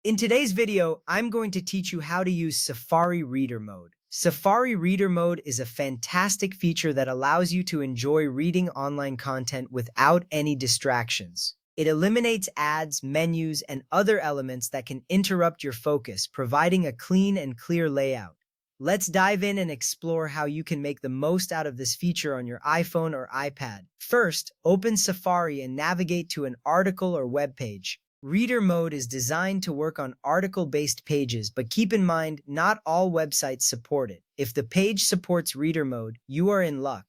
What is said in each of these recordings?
In today's video, I'm going to teach you how to use Safari Reader Mode. Safari Reader Mode is a fantastic feature that allows you to enjoy reading online content without any distractions. It eliminates ads, menus, and other elements that can interrupt your focus, providing a clean and clear layout. Let's dive in and explore how you can make the most out of this feature on your iPhone or iPad. First, open Safari and navigate to an article or web page. Reader mode is designed to work on article-based pages, but keep in mind, not all websites support it. If the page supports reader mode, you are in luck.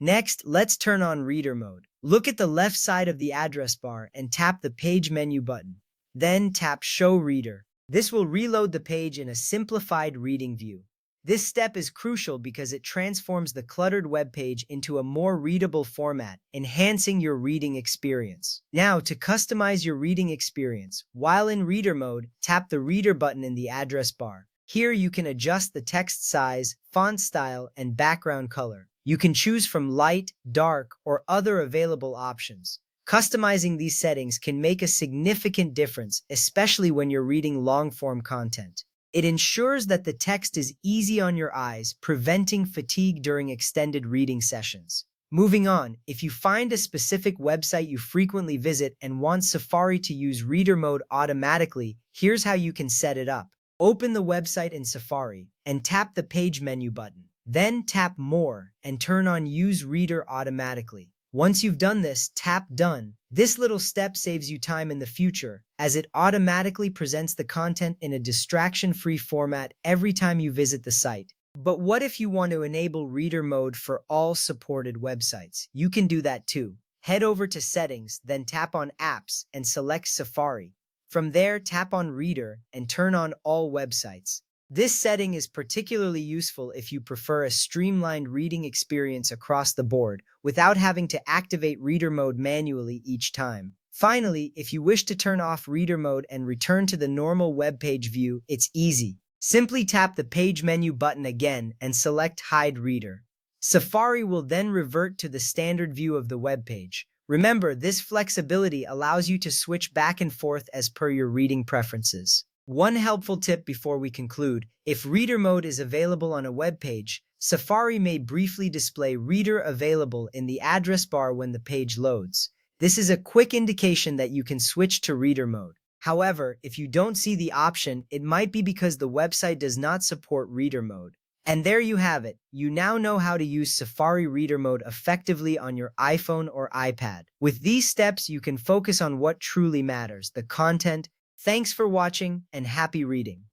Next, let's turn on reader mode. Look at the left side of the address bar and tap the page menu button. Then tap Show Reader. This will reload the page in a simplified reading view. This step is crucial because it transforms the cluttered web page into a more readable format, enhancing your reading experience. Now, to customize your reading experience, while in reader mode, tap the reader button in the address bar. Here you can adjust the text size, font style, and background color. You can choose from light, dark, or other available options. Customizing these settings can make a significant difference, especially when you're reading long-form content. It ensures that the text is easy on your eyes, preventing fatigue during extended reading sessions. Moving on, if you find a specific website you frequently visit and want Safari to use reader mode automatically, here's how you can set it up. Open the website in Safari and tap the page menu button. Then tap More and turn on Use Reader automatically. Once you've done this, tap Done. This little step saves you time in the future, as it automatically presents the content in a distraction-free format every time you visit the site. But what if you want to enable reader mode for all supported websites? You can do that too. Head over to Settings, then tap on Apps and select Safari. From there, tap on Reader and turn on all websites. This setting is particularly useful if you prefer a streamlined reading experience across the board without having to activate reader mode manually each time. Finally, if you wish to turn off reader mode and return to the normal web page view, it's easy. Simply tap the page menu button again and select Hide Reader. Safari will then revert to the standard view of the web page. Remember, this flexibility allows you to switch back and forth as per your reading preferences. One helpful tip before we conclude: if reader mode is available on a web page, Safari may briefly display Reader Available in the address bar when the page loads. This is a quick indication that you can switch to reader mode. However, if you don't see the option, it might be because the website does not support reader mode. And there you have it. You now know how to use Safari Reader Mode effectively on your iPhone or iPad. With these steps, you can focus on what truly matters: the content. Thanks for watching and happy reading.